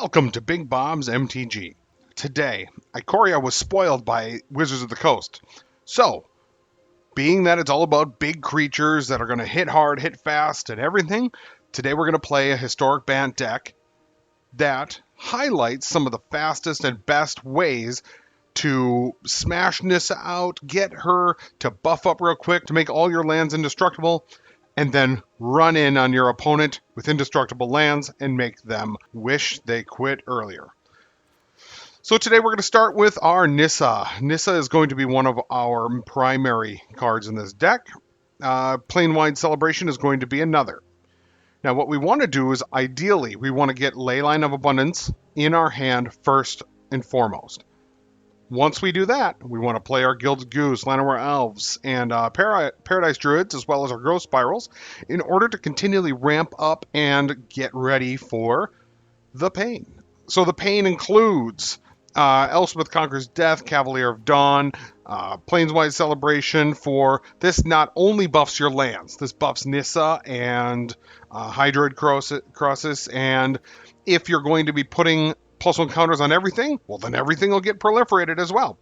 Welcome to Big Bob's MTG. Today, Ikoria was spoiled by Wizards of the Coast. So, being that it's all about big creatures that are going to hit hard, hit fast, and everything, today we're going to play a historic Bant deck that highlights some of the fastest and best ways to smash Nissa out, get her to buff up real quick to make all your lands indestructible, and then run in on your opponent with indestructible lands and make them wish they quit earlier. So today we're going to start with our Nissa. Nissa is going to be one of our primary cards in this deck. Planewide Celebration is going to be another. Now what we want to do is ideally we want to get Leyline of Abundance in our hand first and foremost. Once we do that, we want to play our Gilded Goose, Llanowar Elves, and Paradise Druids, as well as our Growth Spirals, in order to continually ramp up and get ready for the pain. So the pain includes Elspeth Conquers Death, Cavalier of Dawn, Planewide Celebration. For this not only buffs your lands, this buffs Nissa and Hydroid Krasis, and if you're going to be putting +1 counters on everything, well then everything will get proliferated as well.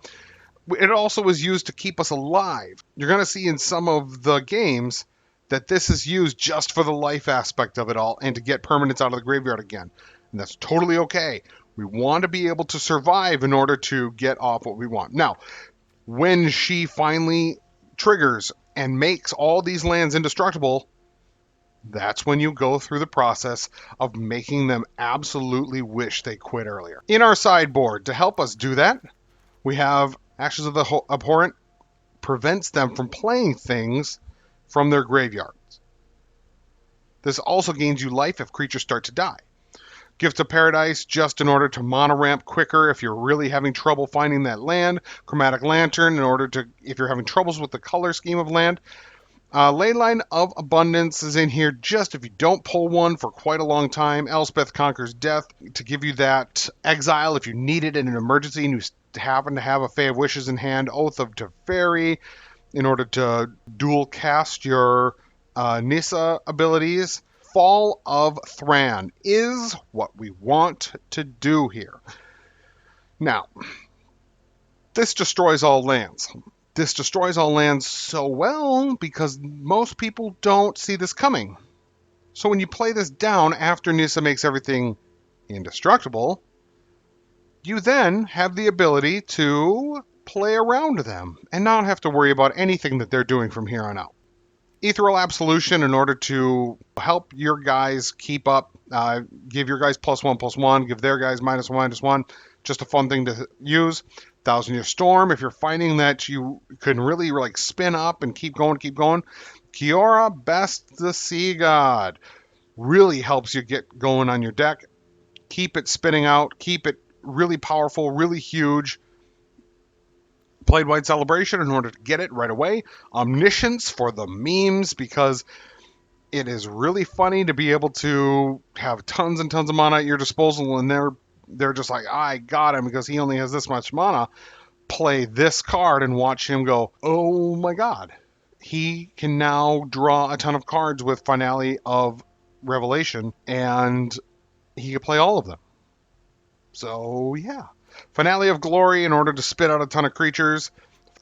It also is used to keep us alive. You're going to see in some of the games that this is used just for the life aspect of it all and to get permanents out of the graveyard again. And that's totally okay. We want to be able to survive in order to get off what we want. Now, when she finally triggers and makes all these lands indestructible, that's when you go through the process of making them absolutely wish they quit earlier. In our sideboard, to help us do that, we have Ashes of the Abhorrent. Prevents them from playing things from their graveyards. This also gains you life if creatures start to die. Gift of Paradise, just in order to mono ramp quicker if you're really having trouble finding that land. Chromatic Lantern, in order to, if you're having troubles with the color scheme of land. Leyline of Abundance is in here just if you don't pull one for quite a long time. Elspeth Conquers Death to give you that exile if you need it in an emergency and you happen to have a Fae of Wishes in hand. Oath of Teferi in order to dual cast your Nissa abilities. Fall of Thran is what we want to do here. Now, this destroys all lands. This destroys all lands so well because most people don't see this coming. So when you play this down after Nissa makes everything indestructible, you then have the ability to play around them and not have to worry about anything that they're doing from here on out. Ethereal Absolution in order to help your guys keep up, give your guys +1/+1, give their guys -1/-1, just a fun thing to use. Thousand Year Storm, if you're finding that you can really like spin up and keep going. Ikoria, Best the Sea God, really helps you get going on your deck. Keep it spinning out, keep it really powerful, really huge. Planewide Celebration in order to get it right away. Omniscience for the memes because it is really funny to be able to have tons and tons of mana at your disposal and they're just like, I got him because he only has this much mana. Play this card and watch him go, oh my god. He can now draw a ton of cards with Finality of Revelation and he can play all of them. So yeah. Finale of Glory in order to spit out a ton of creatures.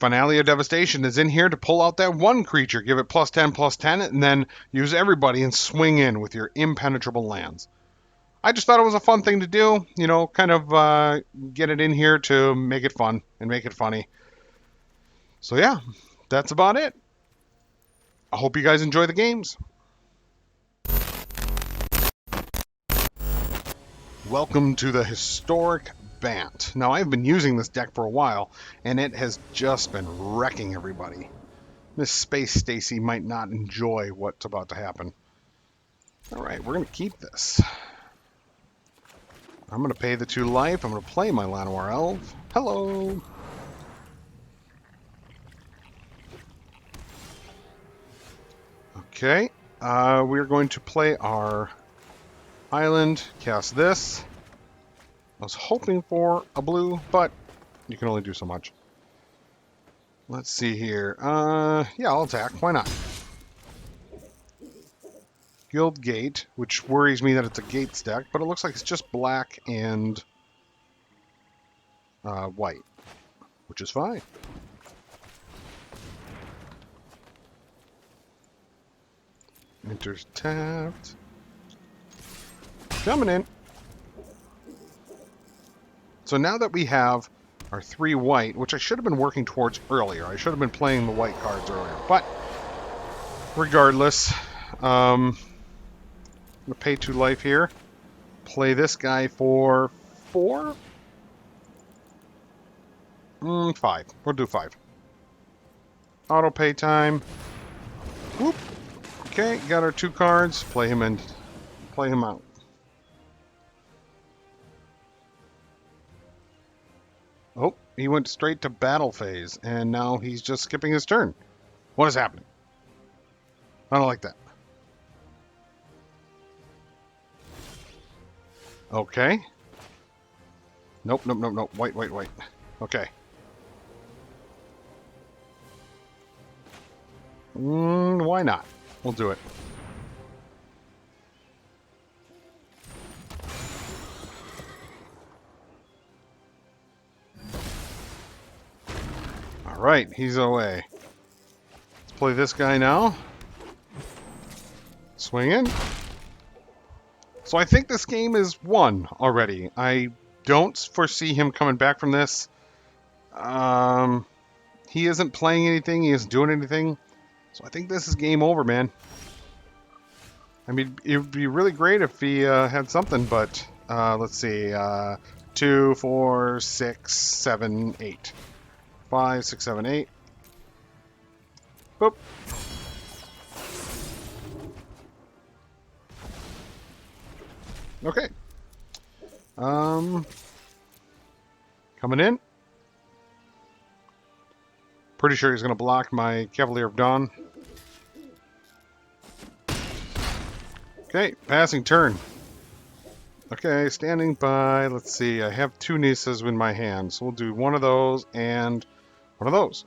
Finale of Devastation is in here to pull out that one creature, give it +10/+10, and then use everybody and swing in with your impenetrable lands. I just thought it was a fun thing to do, you know, kind of get it in here to make it fun and make it funny. So yeah, that's about it. I hope you guys enjoy the games. Welcome to the historic Bant. Now, I've been using this deck for a while, and it has just been wrecking everybody. Miss Space Stacy might not enjoy what's about to happen. Alright, we're going to keep this. I'm going to pay the 2 life. I'm going to play my Llanowar Elf. Hello! Okay, we're going to play our island, cast this. I was hoping for a blue, but you can only do so much. Let's see here. Yeah, I'll attack. Why not? Guild Gate, which worries me that it's a gate stack, but it looks like it's just black and white, which is fine. Enters tapped. Coming in. So now that we have our 3 white, which I should have been working towards earlier. I should have been playing the white cards earlier. But regardless, I'm going to pay 2 life here. Play this guy for 4? 5. We'll do 5. Auto pay time. Whoop. Okay, got our 2 cards. Play him in. Play him out. Oh, he went straight to battle phase, and now he's just skipping his turn. What is happening? I don't like that. Okay. Nope, nope, nope, nope. White, white, white. Okay. Why not? We'll do it. Alright, he's away. Let's play this guy now. Swing in. So I think this game is won already. I don't foresee him coming back from this. He isn't playing anything. He isn't doing anything. So I think this is game over, man. I mean, it would be really great if he had something, but let's see. 2, 4, 6, 7, 8. 5, 6, 7, 8. Boop. Okay. Coming in. Pretty sure he's going to block my Cavalier of Dawn. Okay, passing turn. Okay, standing by. Let's see. I have 2 Nissas in my hand, so we'll do one of those and one of those.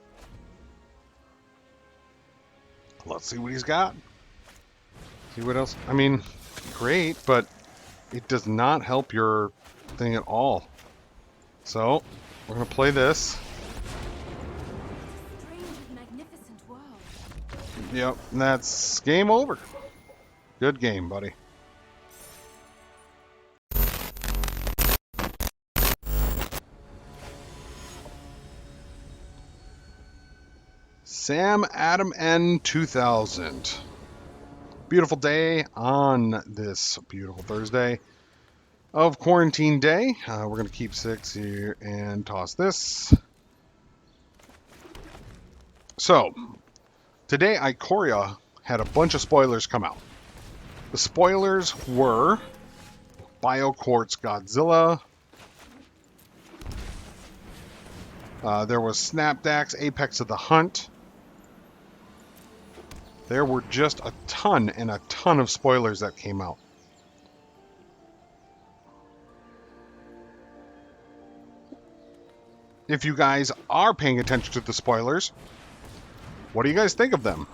Let's see what he's got. See what else. I mean, great, but it does not help your thing at all. So, we're going to play this. Yep, and that's game over. Good game, buddy. Sam Adam N 2000. Beautiful day on this beautiful Thursday of quarantine day. We're going to keep 6 here and toss this. So, today Ikoria had a bunch of spoilers come out. The spoilers were BioQuartz Godzilla. There was Snapdax Apex of the Hunt. There were just a ton and a ton of spoilers that came out. If you guys are paying attention to the spoilers, what do you guys think of them?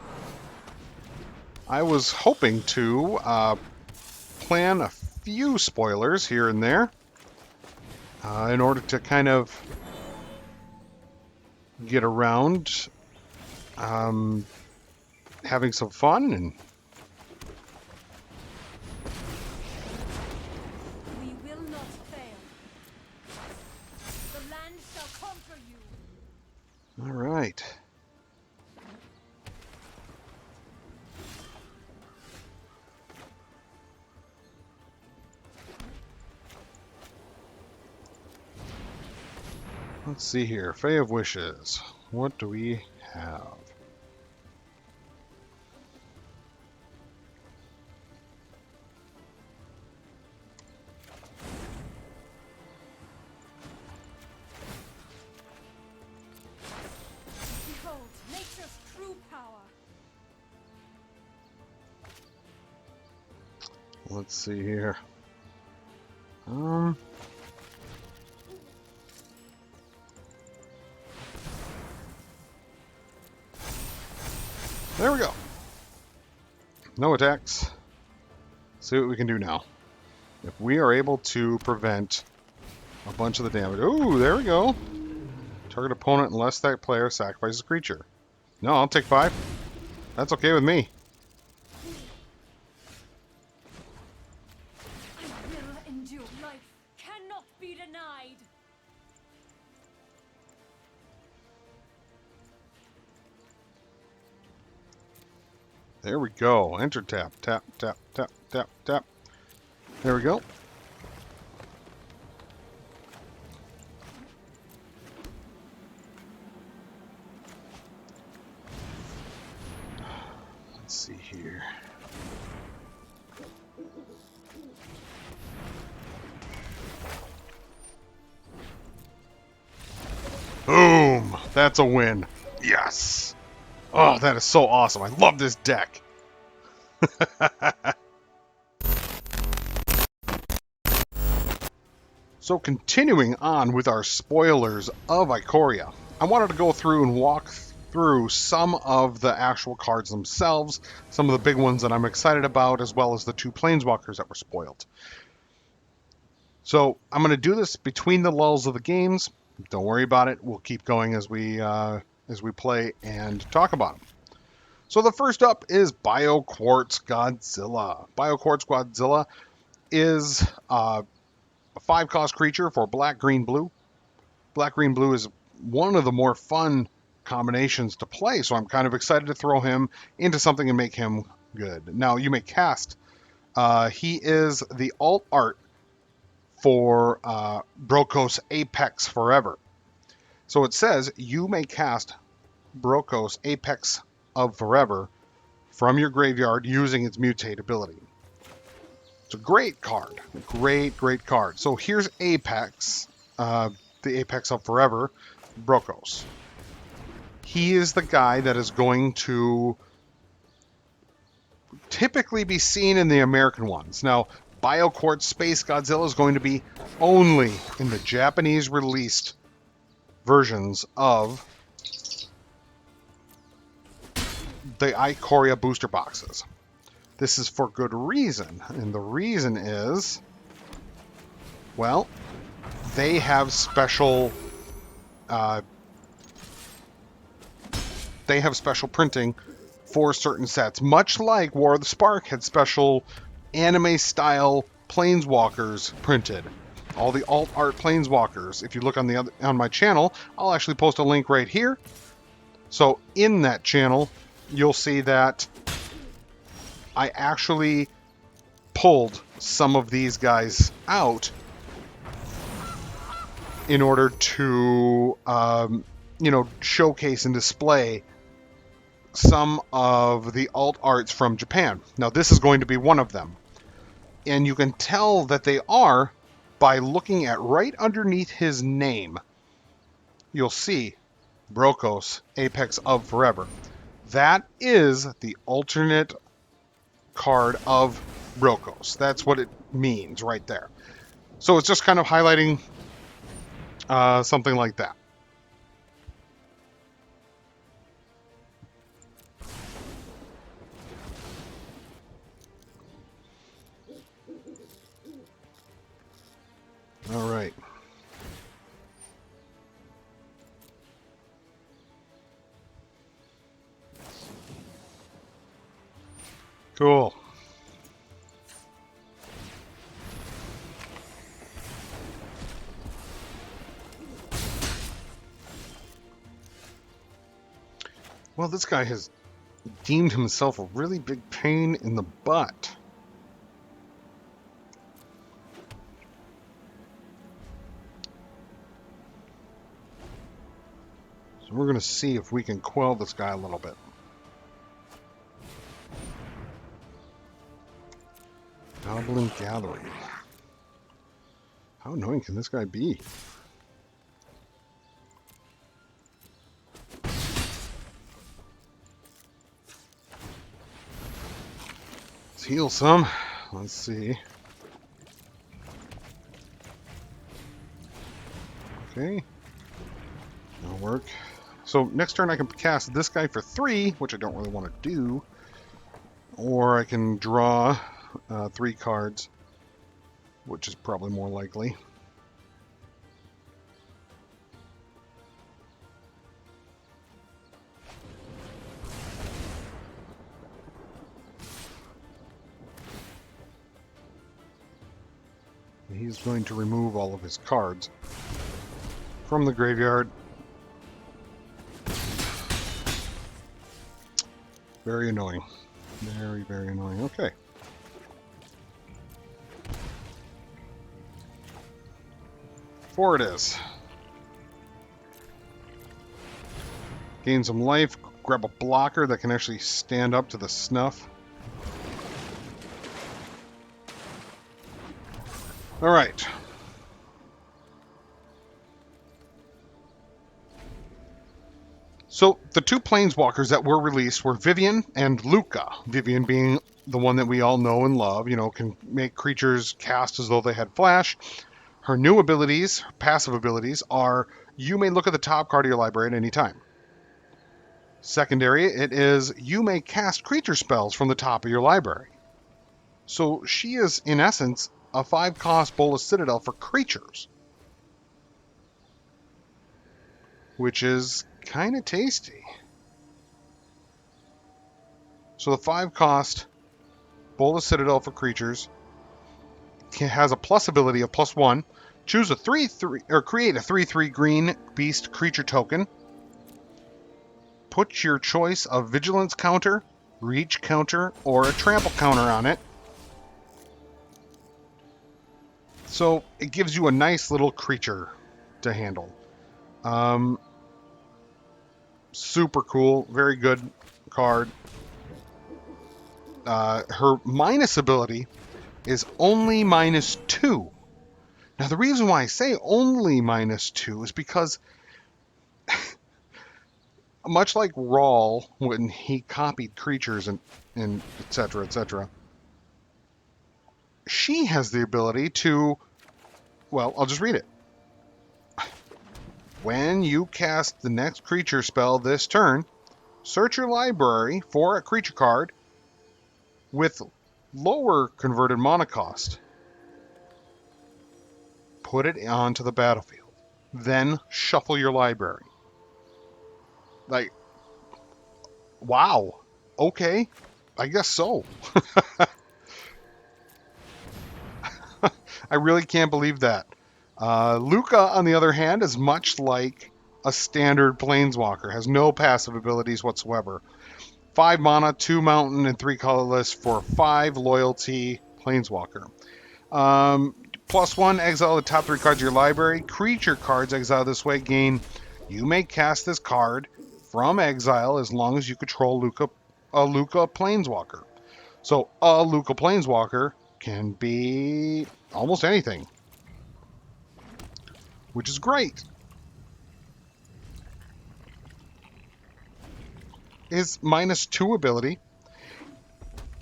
I was hoping to plan a few spoilers here and there in order to kind of get around having some fun and we will not fail. The land shall conquer you. all right. Let's see here. Fae of Wishes. What do we have? Behold, nature's true power. Let's see here. There we go. No attacks. See what we can do now. If we are able to prevent a bunch of the damage. Ooh, there we go. Target opponent unless that player sacrifices a creature. No, I'll take 5. That's okay with me. I will endure. Life cannot be denied. There we go. Enter tap. Tap, tap, tap, tap, tap. There we go. Let's see here. Boom! That's a win. Yes! Oh, that is so awesome. I love this deck. So continuing on with our spoilers of Ikoria, I wanted to go through and walk through some of the actual cards themselves, some of the big ones that I'm excited about, as well as the 2 planeswalkers that were spoiled. So I'm going to do this between the lulls of the games. Don't worry about it. We'll keep going as we play and talk about them. So the first up is BioQuartz Godzilla. BioQuartz Godzilla is a 5-cost creature for black, green, blue. Black, green, blue is one of the more fun combinations to play, so I'm kind of excited to throw him into something and make him good. Now, you may cast. He is the alt art for Brokos Apex Forever. So it says you may cast Brokos Apex of Forever from your graveyard using its Mutate ability. It's a great card. Great, great card. So here's Apex, the Apex of Forever, Brokos. He is the guy that is going to typically be seen in the American ones. Now, BioQuartz Space Godzilla is going to be only in the Japanese released versions of the Ikoria booster boxes. This is for good reason, and the reason is, well, they have special printing for certain sets, much like War of the Spark had special anime-style planeswalkers printed. All the alt art planeswalkers. If you look on my channel, I'll actually post a link right here. So in that channel, you'll see that I actually pulled some of these guys out in order to, showcase and display some of the alt arts from Japan. Now, this is going to be one of them. And you can tell that they are by looking at right underneath his name. You'll see Brokos, Apex of Forever. That is the alternate card of Brokos. That's what it means right there. So it's just kind of highlighting something like that. All right. Cool. Well, this guy has deemed himself a really big pain in the butt. So we're going to see if we can quell this guy a little bit. Goblin Gathering. How annoying can this guy be? Let's heal some. Let's see. Okay. That'll work. So next turn I can cast this guy for 3, which I don't really want to do. Or I can draw 3 cards, which is probably more likely. He's going to remove all of his cards from the graveyard. Very annoying. Very, very annoying. Okay. Four it is. Gain some life. Grab a blocker that can actually stand up to the snuff. All right. So the 2 planeswalkers that were released were Vivian and Luka. Vivian being the one that we all know and love, you know, can make creatures cast as though they had flash. Her new abilities, passive abilities, are you may look at the top card of your library at any time. Secondary, it is you may cast creature spells from the top of your library. So she is, in essence, a 5-cost Bolas Citadel for creatures, which is kind of tasty. So the 5-cost Bolas Citadel for creatures has a plus ability of +1. Choose a 3/3 or create a 3/3 green beast creature token. Put your choice of vigilance counter, reach counter, or a trample counter on it. So it gives you a nice little creature to handle. Super cool, very good card. Her minus ability is only -2. Now the reason why I say only -2 is because much like Rawl, when he copied creatures and etc., etc., she has the ability to, well, I'll just read it. When you cast the next creature spell this turn, search your library for a creature card with lower converted mana cost. Put it onto the battlefield. Then shuffle your library. Like, wow. Okay. I guess so. I really can't believe that. Luka, on the other hand, is much like a standard planeswalker. Has no passive abilities whatsoever. 5 mana, 2 mountain, and 3 colorless for 5 loyalty planeswalker. +1, exile the top 3 cards of your library. Creature cards exiled this way gain. You may cast this card from exile as long as you control a Luka planeswalker. So a Luka planeswalker can be almost anything, which is great. His -2 ability,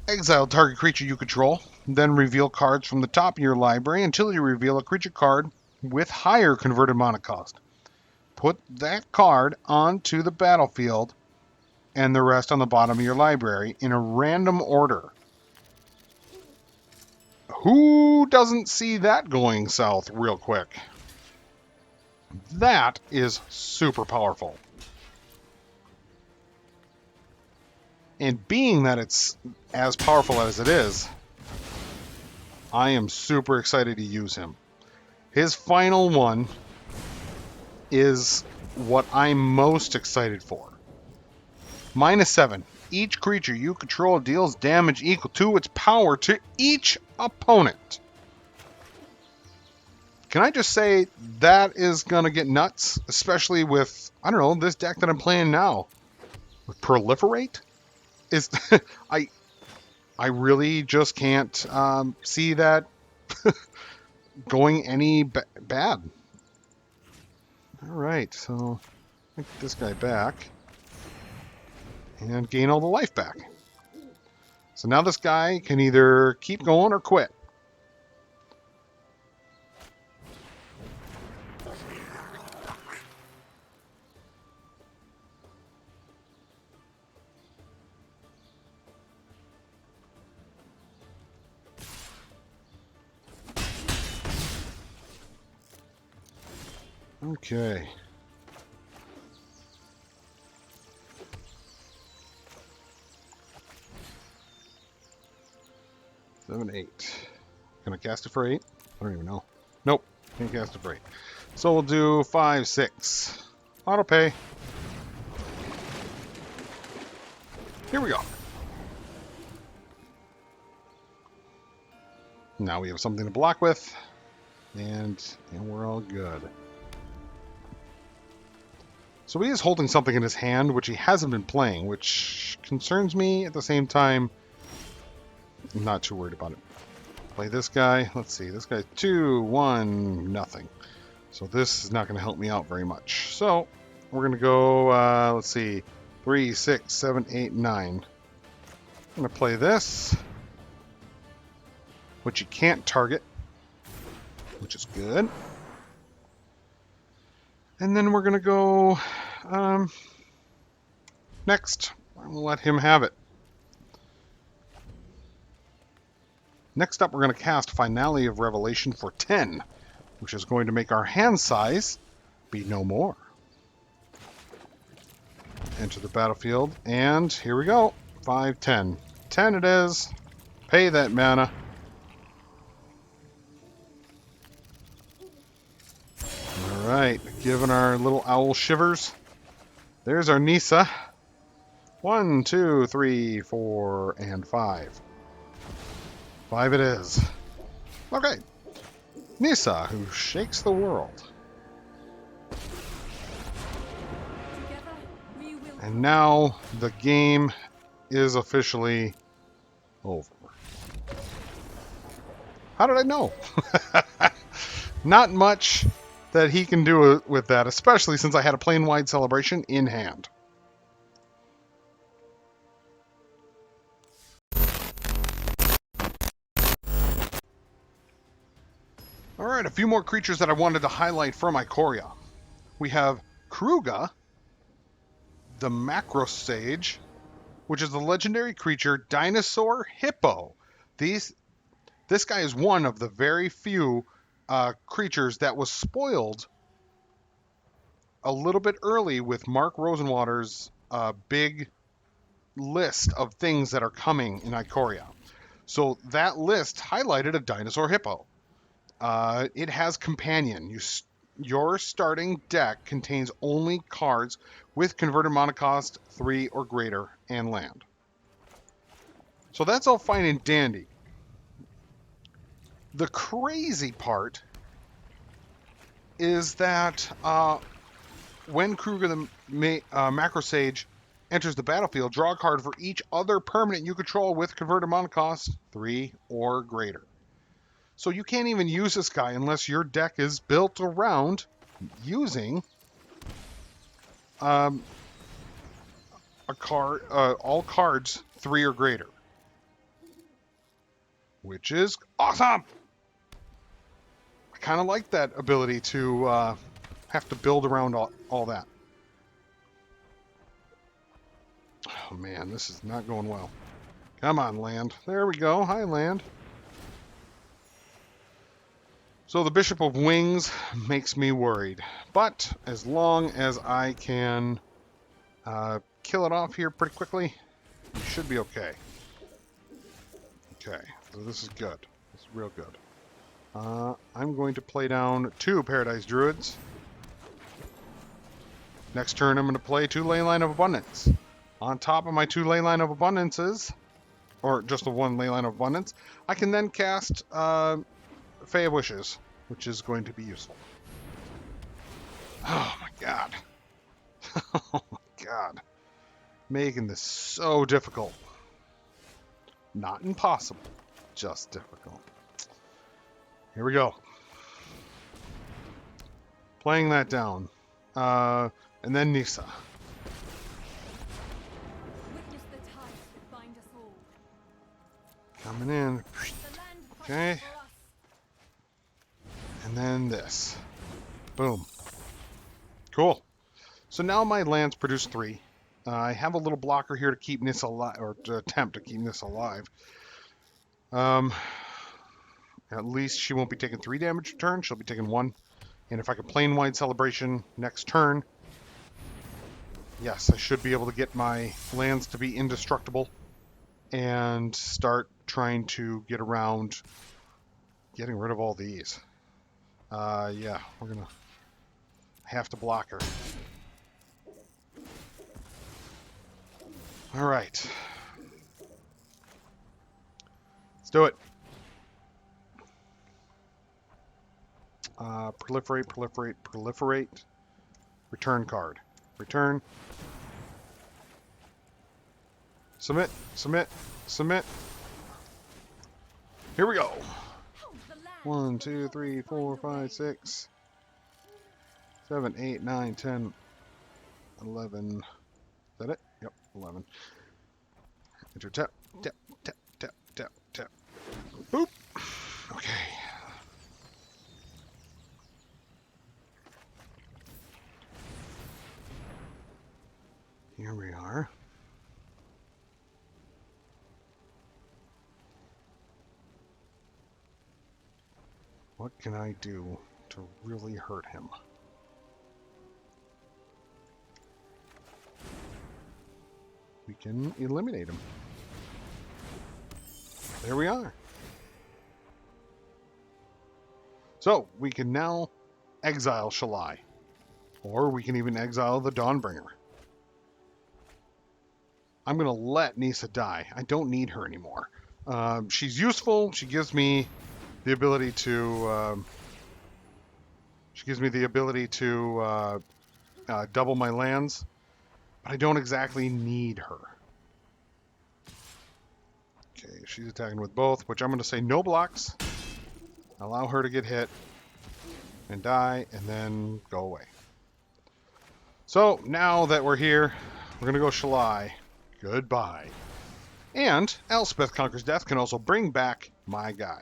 exile target creature you control, then reveal cards from the top of your library until you reveal a creature card with higher converted mana cost. Put that card onto the battlefield and the rest on the bottom of your library in a random order. Who doesn't see that going south real quick? That is super powerful. And being that it's as powerful as it is, I am super excited to use him. His final one is what I'm most excited for. -7. Each creature you control deals damage equal to its power to each opponent. Can I just say that is going to get nuts, especially with, I don't know, this deck that I'm playing now. With Proliferate? Is I really just can't see that going any bad. All right, so get this guy back and gain all the life back. So now this guy can either keep going or quit. Okay. Seven, 8. Can I cast it for 8? I don't even know. Nope. Can't cast it for 8. So we'll do 5, 6. Auto pay. Here we go. Now we have something to block with, and we're all good. So he is holding something in his hand, which he hasn't been playing, which concerns me. At the same time, I'm not too worried about it. Play this guy. Let's see. This guy's 2, 1, nothing. So this is not going to help me out very much. So we're going to go, let's see, 3, 6, 7, 8, 9. I'm going to play this, which you can't target, which is good. And then we're going to go next. I'm going to let him have it. Next up, we're going to cast Finality of Revelation for 10, which is going to make our hand size be no more. Enter the battlefield, and here we go. 5, 10. 10 it is. Pay that mana. Alright, giving our little owl shivers. There's our Nissa. 1, 2, 3, 4, and 5. 5 it is. Okay. Nissa, who shakes the world. And now the game is officially over. How did I know? Not much that he can do with that, especially since I had a Planewide Celebration in hand. Alright, a few more creatures that I wanted to highlight from Ikoria. We have Krueger, the Macro Sage, which is the legendary creature Dinosaur Hippo. This guy is one of the very few creatures that was spoiled a little bit early with Mark Rosenwater's big list of things that are coming in Ikoria. So that list highlighted a Dinosaur Hippo. It has Companion. Your starting deck contains only cards with converted mana cost 3 or greater and land. So that's all fine and dandy. The crazy part is that when Krueger the Macro Sage enters the battlefield, draw a card for each other permanent you control with converted mana cost 3 or greater. So you can't even use this guy unless your deck is built around using a card, all cards 3 or greater, which is awesome. I kind of like that ability to have to build around all that. Oh man, this is not going well. Come on, land. There we go. Hi, land. So the Bishop of Wings makes me worried. But as long as I can kill it off here pretty quickly, we should be okay. Okay, so this is good. This is real good. I'm going to play down 2 Paradise Druids. Next turn, I'm going to play 2 Leyline of Abundance. On top of my 2 Leyline of Abundances, or just the 1 Leyline of Abundance, I can then cast Fae of Wishes, which is going to be useful. Oh my god. Oh my god. Making this so difficult. Not impossible, just difficult. Here we go. Playing that down. And then Nissa. Witness the ties that bind us all. Coming in. The land fights Okay. for us. And then this. Boom. Cool. So now my lands produce 3. I have a little blocker here to keep Nissa alive, or to attempt to keep Nissa alive. At least she won't be taking 3 damage a turn. She'll be taking 1. And if I can Planewide Celebration next turn, yes, I should be able to get my lands to be indestructible and start trying to get around getting rid of all these. Yeah, we're gonna have to block her. All right. Let's do it. Proliferate, proliferate, proliferate. Return card. Return. Submit, submit, submit. Here we go. 1, 2, 3, 4, 5, 6, 7, 8, 9, 10, 11. Is that it? Yep, 11. Enter tap, tap, tap, tap, tap, tap. Boop. Okay. Here we are. What can I do to really hurt him? We can eliminate him. There we are. So, we can now exile Shalai. Or we can even exile the Dawnbringer. I'm going to let Nissa die. I don't need her anymore. She's useful. She gives me the ability to... double my lands. But I don't exactly need her. Okay, she's attacking with both, which I'm going to say no blocks. Allow her to get hit and die, and then go away. So, now that we're here, we're going to go Shalai. Goodbye. And Elspeth Conquers Death can also bring back my guy.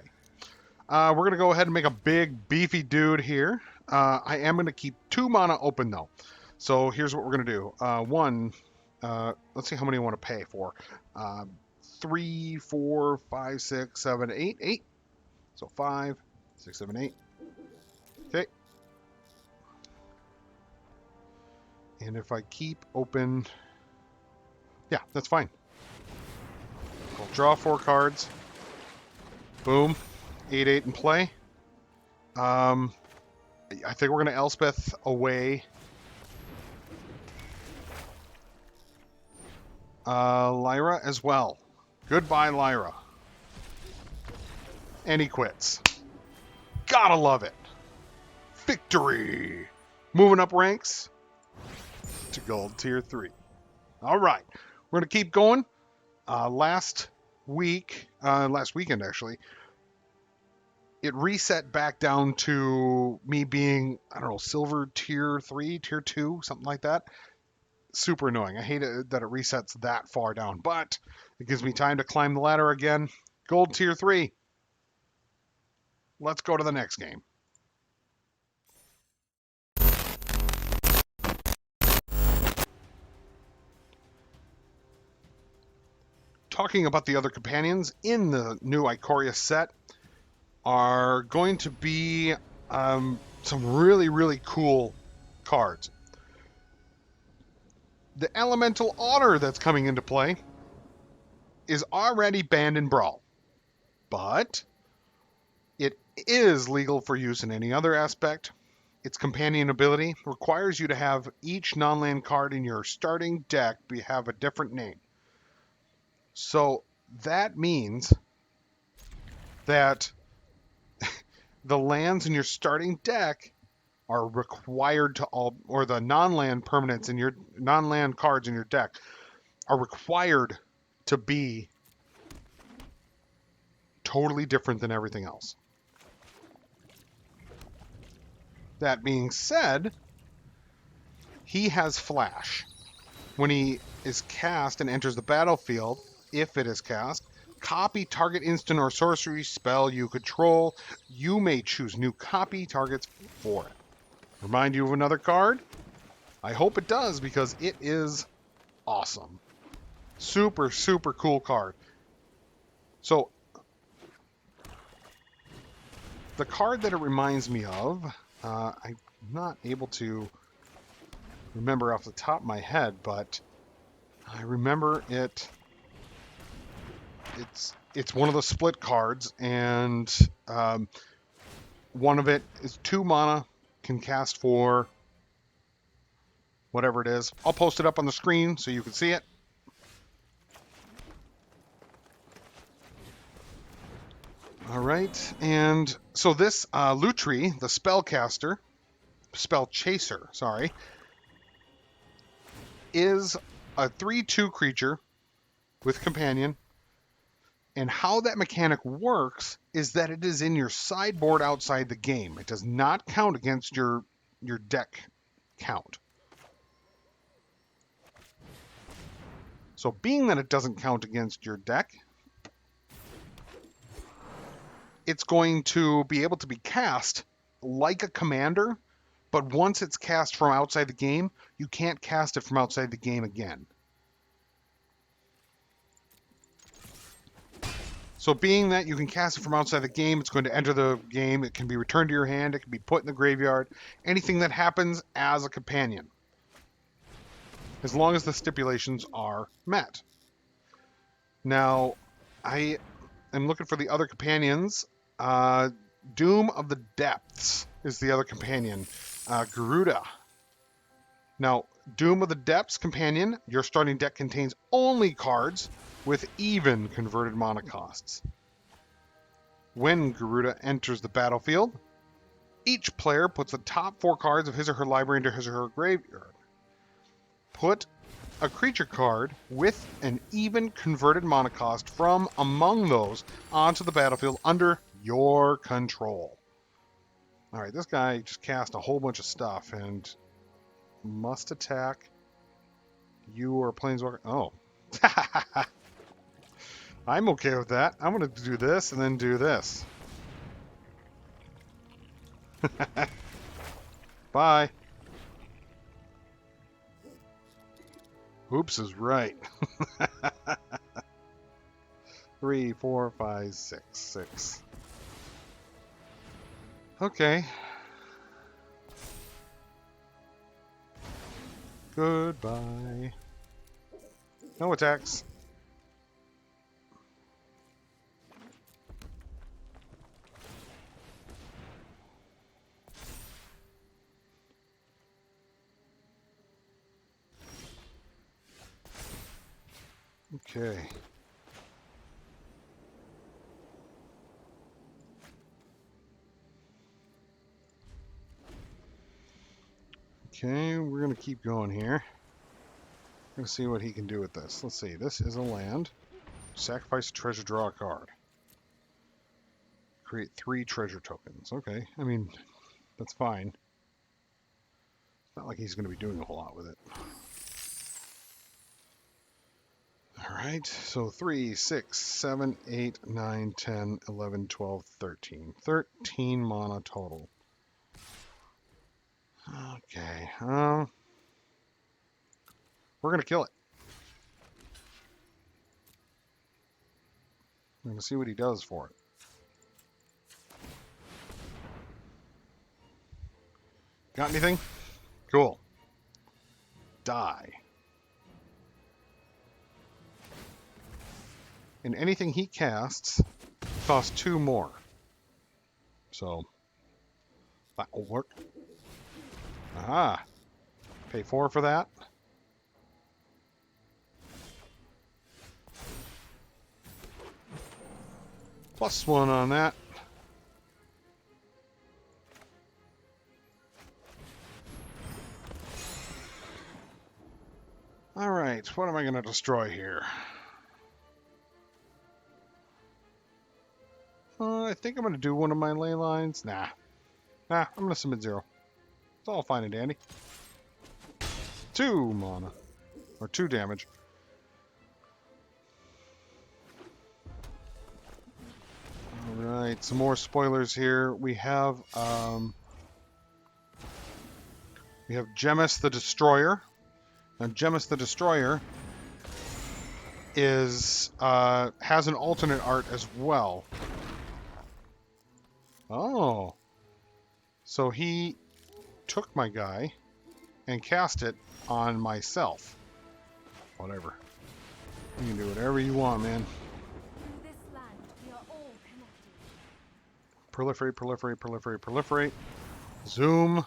We're going to go ahead and make a big, beefy dude here. I am going to keep 2 mana open, though. So here's what we're going to do. Let's see how many I want to pay for. 3, 4, 5, 6, 7, 8. 8. So 5, 6, 7, 8. Okay. And if I keep open... Yeah, that's fine. I'll draw 4 cards. Boom. 8/8 in play. I think we're going to Elspeth away. Lyra as well. Goodbye, Lyra. And he quits. Gotta love it. Victory! Moving up ranks to gold tier 3. All right. We're going to keep going. Last weekend actually, it reset back down to me being, I don't know, silver tier 3, tier 2, something like that. Super annoying. I hate it that it resets that far down, but it gives me time to climb the ladder again. Gold tier 3. Let's go to the next game. Talking about the other companions in the new Ikoria set are going to be some really, really cool cards. The Elemental Otter that's coming into play is already banned in Brawl, but it is legal for use in any other aspect. Its companion ability requires you to have each non-land card in your starting deck have a different name. So that means that the lands in your starting deck are required to all, or the non-land permanents in your non-land cards in your deck are required to be totally different than everything else. That being said, he has Flash. When he is cast and enters the battlefield, if it is cast, copy target instant or sorcery spell you control. You may choose new copy targets for it. Remind you of another card? I hope it does, because it is awesome. Super, super cool card. So, the card that it reminds me of I'm not able to remember off the top of my head, but I remember it's one of the split cards, and one of it is 2 mana, can cast for whatever it is. I'll post it up on the screen so you can see it. All right, and so this Lutri, the spell chaser, sorry, is a 3/2 creature with companion. And how that mechanic works is that it is in your sideboard outside the game. It does not count against your deck count. So being that it doesn't count against your deck, it's going to be able to be cast like a commander, but once it's cast from outside the game, you can't cast it from outside the game again. So being that you can cast it from outside the game, it's going to enter the game, it can be returned to your hand, it can be put in the graveyard, anything that happens as a companion, as long as the stipulations are met. Now, I am looking for the other companions. Doom of the Depths is the other companion. Garuda. Now, Doom of the Depths companion, your starting deck contains only cards with even converted mana costs. When Garuda enters the battlefield, each player puts the top 4 cards of his or her library into his or her graveyard. Put a creature card with an even converted mana cost from among those onto the battlefield under your control. Alright, this guy just cast a whole bunch of stuff and must attack you or Planeswalker. Oh. I'm okay with that. I'm going to do this and then do this. Bye. Oops is right. 3, 4, 5, 6, 6. Okay. Goodbye. No attacks. Okay. Okay, we're going to keep going here. We're going to see what he can do with this. Let's see. This is a land. Sacrifice a treasure, draw a card. Create 3 treasure tokens. Okay, I mean, that's fine. It's not like he's going to be doing a whole lot with it. Alright, so 3, 6, 7, 8, 9, 10, 11, 12, 13. 13 mana total. Okay, we're going to kill it. I'm going to see what he does for it. Got anything? Cool. Die. And anything he casts costs 2 more. So, that will work. Aha. Pay 4 for that. +1 on that. Alright, what am I going to destroy here? I think I'm going to do one of my ley lines. Nah, I'm going to submit 0. It's all fine and dandy. 2 mana. Or 2 damage. Alright, some more spoilers here. We have Gemma the Destroyer. Now, Gemma the Destroyer has an alternate art as well. Oh. So he took my guy and cast it on myself. Whatever. You can do whatever you want, man. Through this land, we are all connected. Proliferate, proliferate, proliferate, proliferate. Zoom.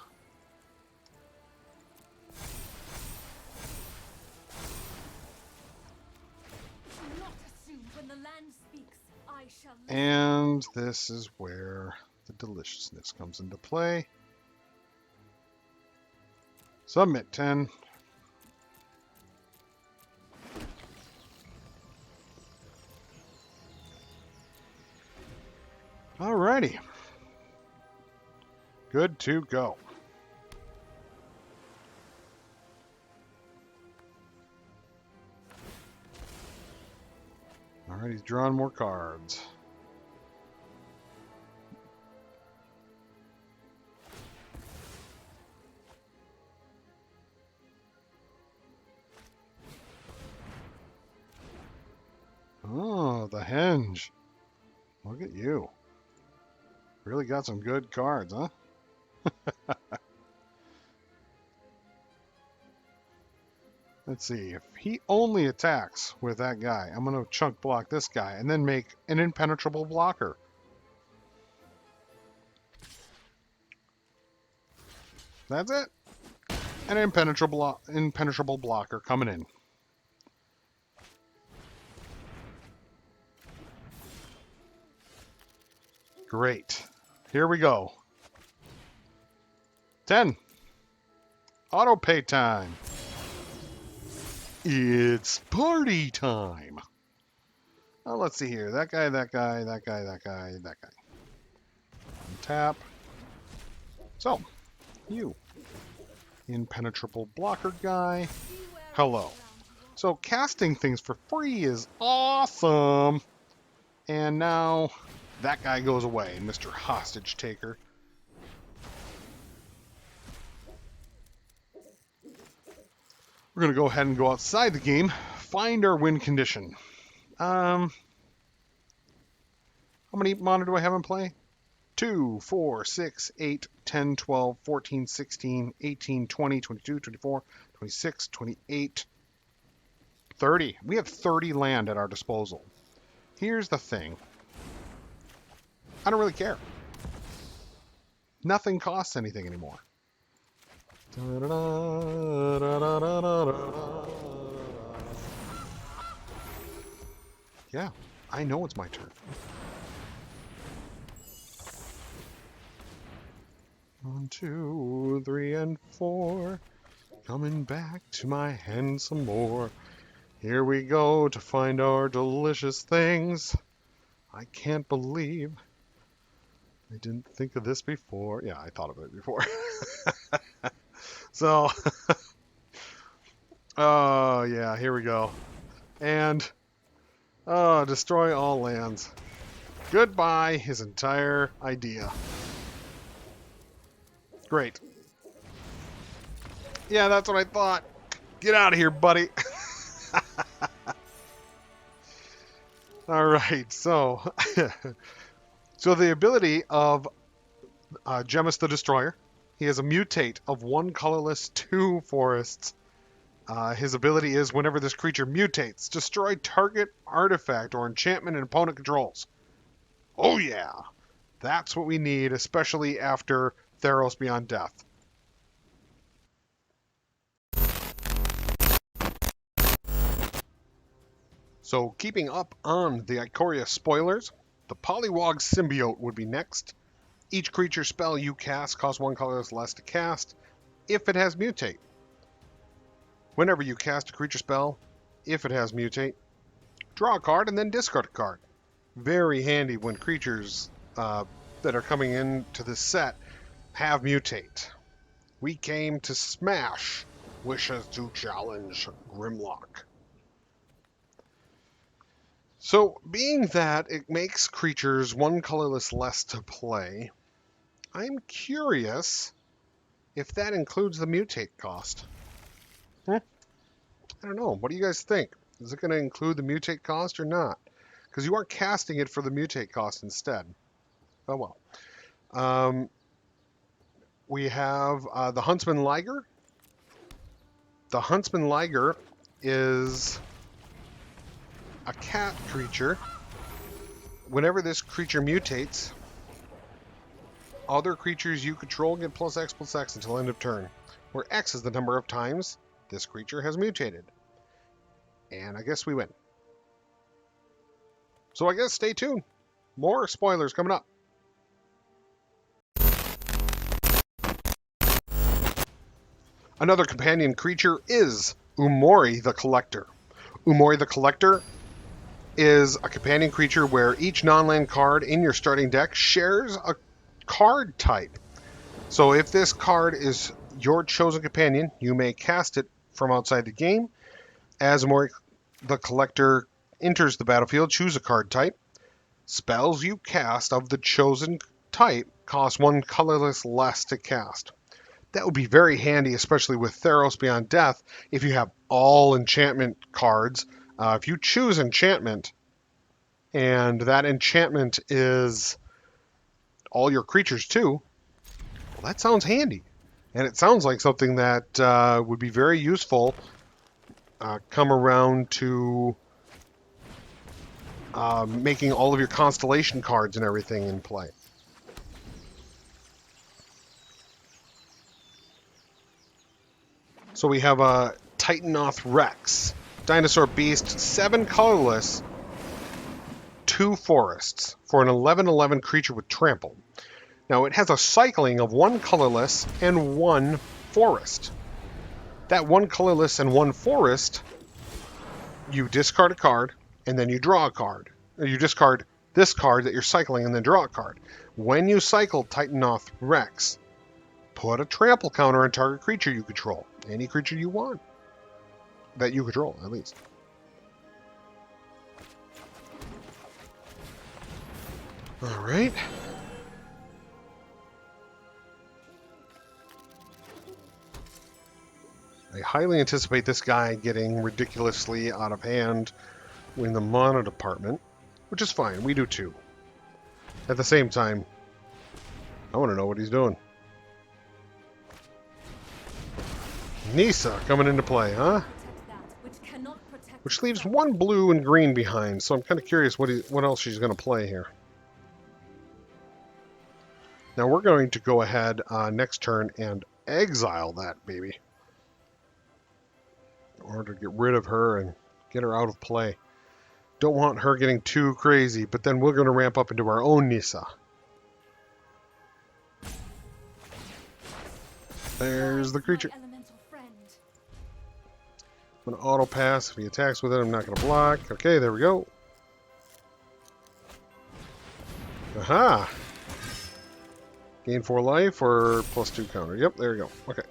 Do not assume when the land speaks, I shall listen. And this is where the deliciousness comes into play. Submit 10. Alrighty. Good to go. Alright, he's drawing more cards. Oh, the Henge. Look at you. Really got some good cards, huh? Let's see. If he only attacks with that guy, I'm going to chunk block this guy and then make an impenetrable blocker. That's it. An impenetrable blocker coming in. Great. Here we go. 10. Auto pay time. It's party time. Oh, let's see here. That guy, that guy, that guy, that guy, that guy. Tap. So, you. Impenetrable blocker guy. Hello. So, casting things for free is awesome. And now, that guy goes away, Mr. Hostage Taker. We're going to go ahead and go outside the game, find our win condition. How many mana do I have in play? 2, 4, 6, 8, 10, 12, 14, 16, 18, 20, 22, 24, 26, 28, 30. We have 30 land at our disposal. Here's the thing. I don't really care. Nothing costs anything anymore. Yeah, I know it's my turn. 1, 2, 3, and 4. Coming back to my hand some more. Here we go to find our delicious things. I can't believe I didn't think of this before. Yeah, I thought of it before. So, oh yeah, here we go. And, destroy all lands. Goodbye, his entire idea. Great. Yeah, that's what I thought. Get out of here, buddy. All right, so so the ability of Gemma the Destroyer, he has a mutate of 1 colorless, 2 forests. His ability is whenever this creature mutates, destroy target artifact or enchantment an opponent controls. Oh yeah, that's what we need, especially after Theros Beyond Death. So keeping up on the Ikoria spoilers, the Polliwog Symbiote would be next. Each creature spell you cast costs 1 colorless less to cast if it has mutate. Whenever you cast a creature spell, if it has mutate, draw a card and then discard a card. Very handy when creatures that are coming into this set have mutate. We came to smash Wishes to Challenge Grimlock. So, being that it makes creatures 1 colorless less to play, I'm curious if that includes the mutate cost. I don't know. What do you guys think? Is it going to include the mutate cost or not? Because you are casting it for the mutate cost instead. Oh well. We have the Huntsman Licker. The Huntsman Licker is a cat creature. Whenever this creature mutates, other creatures you control get +X/+X until end of turn, where X is the number of times this creature has mutated. And I guess we win. So I guess stay tuned. More spoilers coming up. Another companion creature is Oomori the Collector. Oomori the Collector is a companion creature where each non-land card in your starting deck shares a card type. So if this card is your chosen companion, you may cast it from outside the game. As Oomori the Collector enters the battlefield, choose a card type. Spells you cast of the chosen type cost one colorless less to cast. That would be very handy, especially with Theros Beyond Death, if you have all enchantment cards. If you choose enchantment, and that enchantment is all your creatures too, well, that sounds handy. And it sounds like something that would be very useful come around to making all of your constellation cards and everything in play. So we have a Titanoth Rex, dinosaur beast, 7 colorless, 2 forests for an 11/11 creature with trample. Now it has a cycling of 1 colorless and 1 forest. That 1 colorless and 1 forest, you discard a card and then you draw a card. Or you discard this card that you're cycling and then draw a card. When you cycle Titanoth Rex, put a trample counter on target creature you control. Any creature you want. That you control, at least. Alright. I highly anticipate this guy getting ridiculously out of hand in the mana department, which is fine. We do too. At the same time, I want to know what he's doing. Nissa coming into play, huh? Which leaves 1 blue and green behind, so I'm kind of curious what else she's going to play here. Now we're going to go ahead next turn and exile that baby. In order to get rid of her and get her out of play. Don't want her getting too crazy, but then we're going to ramp up into our own Nissa. There's the creature. I'm going to auto pass. If he attacks with it, I'm not going to block. Okay, there we go. Aha! Gain 4 life or +2 counter. Yep, there we go. Okay.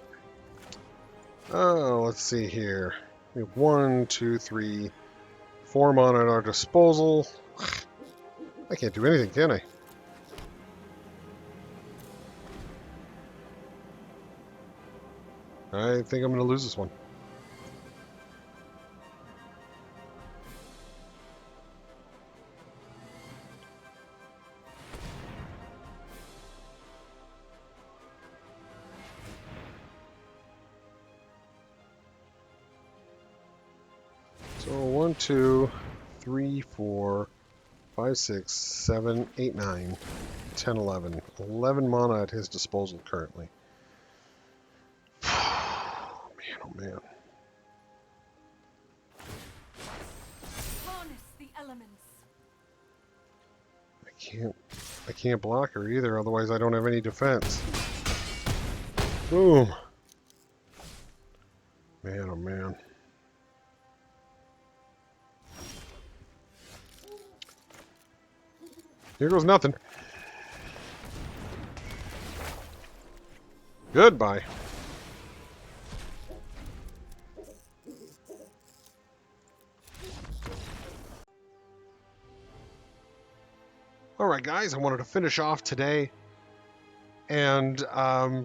Oh, let's see here. We have 1, 2, 3, 4 mana at our disposal. I can't do anything, can I? I think I'm going to lose this one. So 1, 2, 3, 4, 5, 6, 7, 8, 9, 10, 11. 11 mana at his disposal currently. Man, oh man. Harness the elements. I can't block her either, otherwise I don't have any defense. Boom. Man, oh man. Here goes nothing. Goodbye. Alright guys, I wanted to finish off today and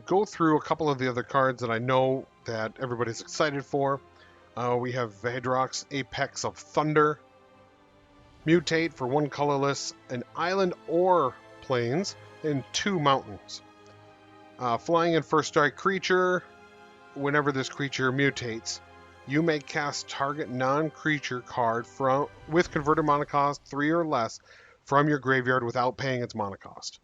go through a couple of the other cards that I know that everybody's excited for. We have Hydrox, Apex of Thunder, Mutate for 1 colorless, an island or plains, and 2 mountains. Flying in first strike creature. Whenever this creature mutates, you may cast target non-creature card with converted mana cost 3 or less from your graveyard without paying its mana cost.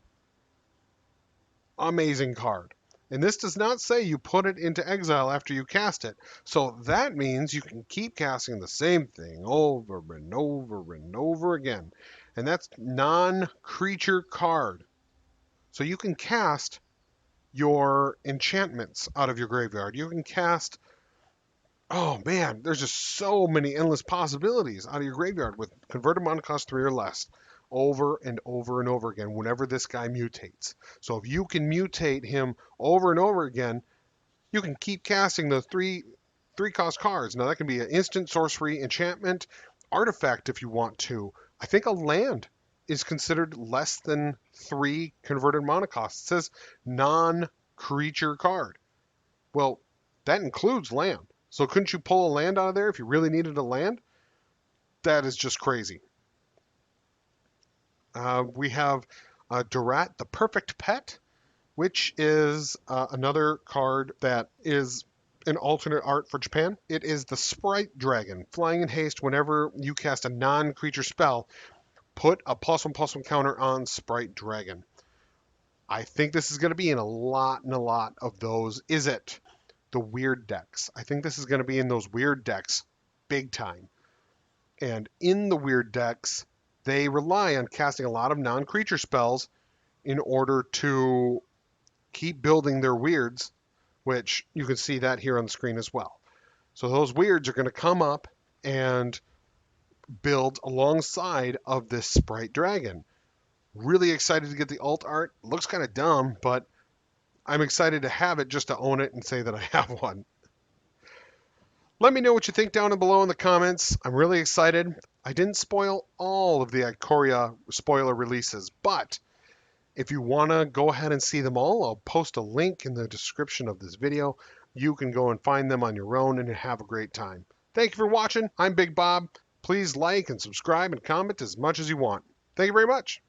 Amazing card. And this does not say you put it into exile after you cast it. So that means you can keep casting the same thing over and over and over again. And that's non-creature card. So you can cast your enchantments out of your graveyard. You can cast, oh man, there's just so many endless possibilities out of your graveyard with converted mana cost 3 or less over and over and over again whenever this guy mutates. So if you can mutate him over and over again, you can keep casting those three cost cards. Now that can be an instant, sorcery, enchantment, artifact if you want to. I think a land is considered less than 3 converted mana costs. It says non-creature card. Well, that includes land. So couldn't you pull a land out of there if you really needed a land? That is just crazy. We have Durat, the Perfect Pet, which is another card that is an alternate art for Japan. It is the Sprite Dragon. Flying in haste, whenever you cast a non-creature spell, put a +1/+1 counter on Sprite Dragon. I think this is going to be in a lot of those. Is it? The weird decks. I think this is going to be in those weird decks big time. And in the weird decks, they rely on casting a lot of non-creature spells in order to keep building their weirds, which you can see that here on the screen as well. So those weirds are going to come up and build alongside of this Sprite Dragon. Really excited to get the alt art. Looks kind of dumb, but I'm excited to have it just to own it and say that I have one. Let me know what you think down below in the comments. I'm really excited. I didn't spoil all of the Ikoria spoiler releases, but if you want to go ahead and see them all, I'll post a link in the description of this video. You can go and find them on your own and have a great time. Thank you for watching. I'm Big Bob. Please like and subscribe and comment as much as you want. Thank you very much.